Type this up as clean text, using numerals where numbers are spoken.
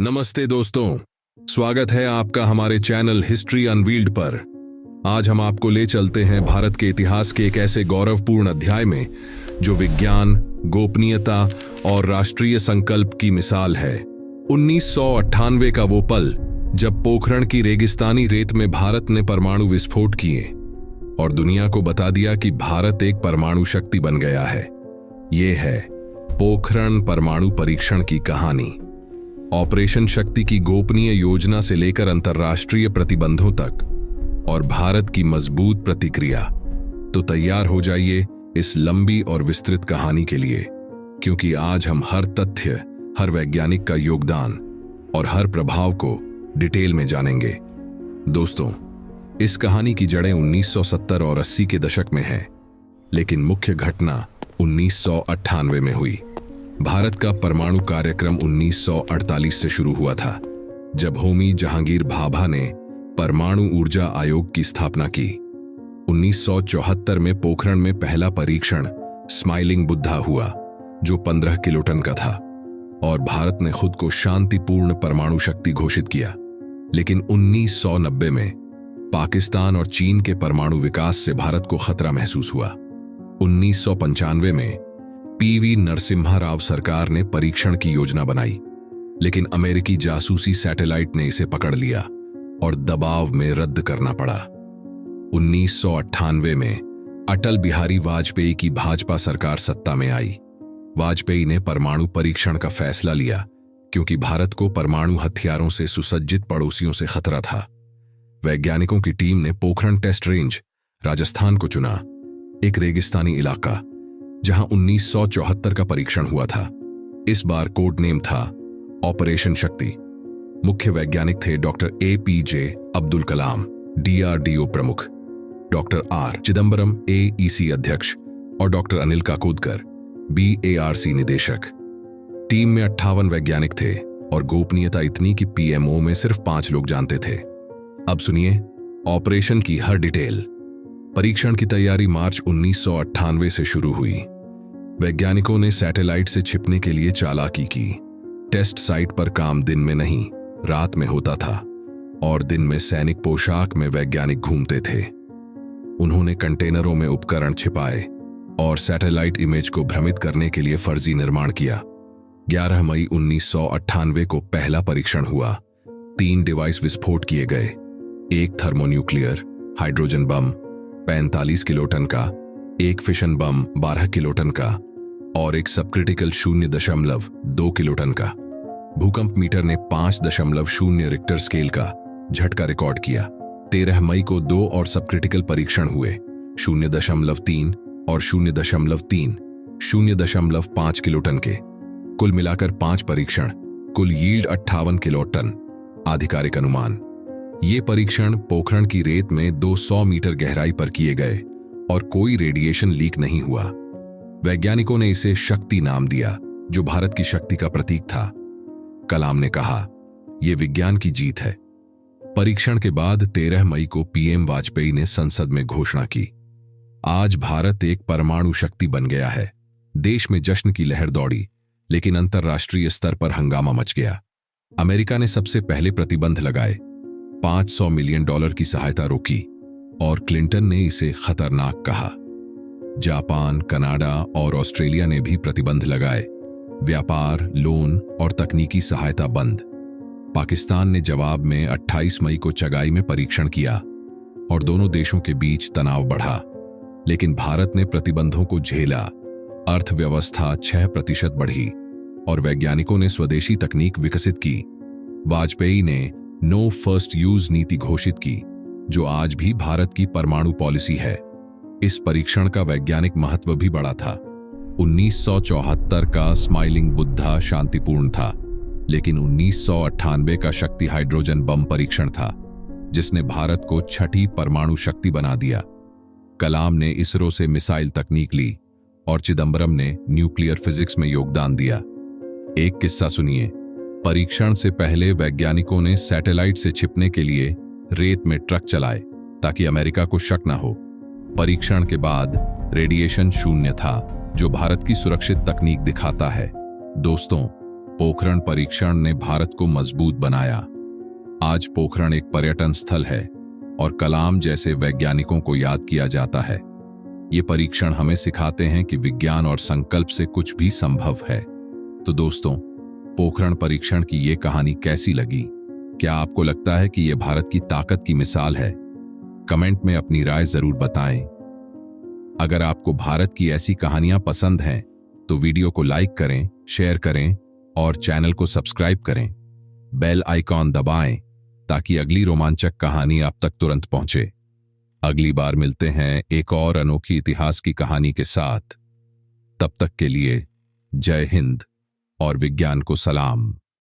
नमस्ते दोस्तों, स्वागत है आपका हमारे चैनल हिस्ट्री अनवील्ड पर। आज हम आपको ले चलते हैं भारत के इतिहास के एक ऐसे गौरवपूर्ण अध्याय में जो विज्ञान, गोपनीयता और राष्ट्रीय संकल्प की मिसाल है। 1998 का वो पल जब पोखरण की रेगिस्तानी रेत में भारत ने परमाणु विस्फोट किए और दुनिया को बता दिया कि भारत एक परमाणु शक्ति बन गया है। ये है पोखरण परमाणु परीक्षण की कहानी। ऑपरेशन शक्ति की गोपनीय योजना से लेकर अंतर्राष्ट्रीय प्रतिबंधों तक और भारत की मजबूत प्रतिक्रिया। तो तैयार हो जाइए इस लंबी और विस्तृत कहानी के लिए, क्योंकि आज हम हर तथ्य, हर वैज्ञानिक का योगदान और हर प्रभाव को डिटेल में जानेंगे। दोस्तों, इस कहानी की जड़ें 1970 और 80 के दशक में हैं, लेकिन मुख्य घटना 1998 में हुई। भारत का परमाणु कार्यक्रम 1948 से शुरू हुआ था, जब होमी जहांगीर भाभा ने परमाणु ऊर्जा आयोग की स्थापना की। 1974 में पोखरण में पहला परीक्षण स्माइलिंग बुद्धा हुआ, जो 15 किलोटन का था, और भारत ने खुद को शांतिपूर्ण परमाणु शक्ति घोषित किया। लेकिन 1990 में पाकिस्तान और चीन के परमाणु विकास से भारत को खतरा महसूस हुआ। 1995 में पीवी नरसिम्हा राव सरकार ने परीक्षण की योजना बनाई, लेकिन अमेरिकी जासूसी सैटेलाइट ने इसे पकड़ लिया और दबाव में रद्द करना पड़ा। 1998 में अटल बिहारी वाजपेयी की भाजपा सरकार सत्ता में आई। वाजपेयी ने परमाणु परीक्षण का फैसला लिया क्योंकि भारत को परमाणु हथियारों से सुसज्जित पड़ोसियों से खतरा था। वैज्ञानिकों की टीम ने पोखरण टेस्ट रेंज, राजस्थान को चुना, एक रेगिस्तानी इलाका जहां 1974 का परीक्षण हुआ था। इस बार कोड नेम था ऑपरेशन शक्ति। मुख्य वैज्ञानिक थे doctor APJ Abdul Kalam, DRDO प्रमुख, डॉक्टर R चिदंबरम, AEC अध्यक्ष, और डॉक्टर अनिल काकोदकर, BARC निदेशक। टीम में 58 वैज्ञानिक थे और गोपनीयता इतनी कि PMO में सिर्फ 5 लोग जानते थे। अब सुनिए ऑपरेशन की हर डिटेल। परीक्षण की तैयारी मार्च 1998 से शुरू हुई। वैज्ञानिकों ने सैटेलाइट से छिपने के लिए चालाकी की। टेस्ट साइट पर काम दिन में नहीं, रात में होता था, और दिन में सैनिक पोशाक में वैज्ञानिक घूमते थे। उन्होंने कंटेनरों में उपकरण छिपाए और सैटेलाइट इमेज को भ्रमित करने के लिए फर्जी निर्माण किया। 11 मई 1998 को पहला परीक्षण हुआ। 3 डिवाइस विस्फोट किए गए, एक थर्मोन्यूक्लियर हाइड्रोजन बम 45 किलोटन का, एक फिशन बम 12 किलोटन का और एक सबक्रिटिकल 0.2 किलोटन का। भूकंप मीटर ने 5.0 रिक्टर स्केल का झटका रिकॉर्ड किया। 13 मई को 2 और सबक्रिटिकल परीक्षण हुए, 0.3 और 0.3, 0.5 किलोटन के। कुल मिलाकर 5 परीक्षण, कुल यील्ड 58 किलोटन, आधिकारिक अनुमान। ये परीक्षण पोखरण की रेत में 200 मीटर गहराई पर किए गए और कोई रेडिएशन लीक नहीं हुआ। वैज्ञानिकों ने इसे शक्ति नाम दिया, जो भारत की शक्ति का प्रतीक था। कलाम ने कहा, यह विज्ञान की जीत है। परीक्षण के बाद 13 मई को PM वाजपेयी ने संसद में घोषणा की, आज भारत एक परमाणु शक्ति बन गया है। देश में जश्न की लहर दौड़ी, लेकिन अंतर्राष्ट्रीय स्तर पर हंगामा मच गया। अमेरिका ने सबसे पहले प्रतिबंध लगाए, $500 मिलियन की सहायता रोकी, और क्लिंटन ने इसे खतरनाक कहा। जापान, कनाडा और ऑस्ट्रेलिया ने भी प्रतिबंध लगाए। व्यापार, लोन और तकनीकी सहायता बंद। पाकिस्तान ने जवाब में 28 मई को चगाई में परीक्षण किया और दोनों देशों के बीच तनाव बढ़ा। लेकिन भारत ने प्रतिबंधों को झेला। अर्थव्यवस्था 6% बढ़ी और वैज्ञानिकों ने स्वदेशी तकनीक विकसित की। वाजपेयी ने नो फर्स्ट यूज नीति घोषित की, जो आज भी भारत की परमाणु पॉलिसी है। इस परीक्षण का वैज्ञानिक महत्व भी बड़ा था। 1974 का स्माइलिंग बुद्धा शांतिपूर्ण था, लेकिन 1998 का शक्ति हाइड्रोजन बम परीक्षण था, जिसने भारत को छठी परमाणु शक्ति बना दिया। कलाम ने इसरो से मिसाइल तकनीक ली और चिदंबरम ने न्यूक्लियर फिजिक्स में योगदान दिया। एक किस्सा सुनिए। परीक्षण से पहले वैज्ञानिकों ने सैटेलाइट से छिपने के लिए रेत में ट्रक चलाए ताकि अमेरिका को शक न हो। परीक्षण के बाद रेडिएशन 0 था, जो भारत की सुरक्षित तकनीक दिखाता है। दोस्तों, पोखरण परीक्षण ने भारत को मजबूत बनाया। आज पोखरण एक पर्यटन स्थल है और कलाम जैसे वैज्ञानिकों को याद किया जाता है। ये परीक्षण हमें सिखाते हैं कि विज्ञान और संकल्प से कुछ भी संभव है। तो दोस्तों, पोखरण परीक्षण की ये कहानी कैसी लगी? क्या आपको लगता है कि यह भारत की ताकत की मिसाल है? कमेंट में अपनी राय जरूर बताएं। अगर आपको भारत की ऐसी कहानियां पसंद हैं तो वीडियो को लाइक करें, शेयर करें और चैनल को सब्सक्राइब करें। बेल आइकॉन दबाएं ताकि अगली रोमांचक कहानी आप तक तुरंत पहुंचे। अगली बार मिलते हैं एक और अनोखी इतिहास की कहानी के साथ। तब तक के लिए जय हिंद और विज्ञान को सलाम।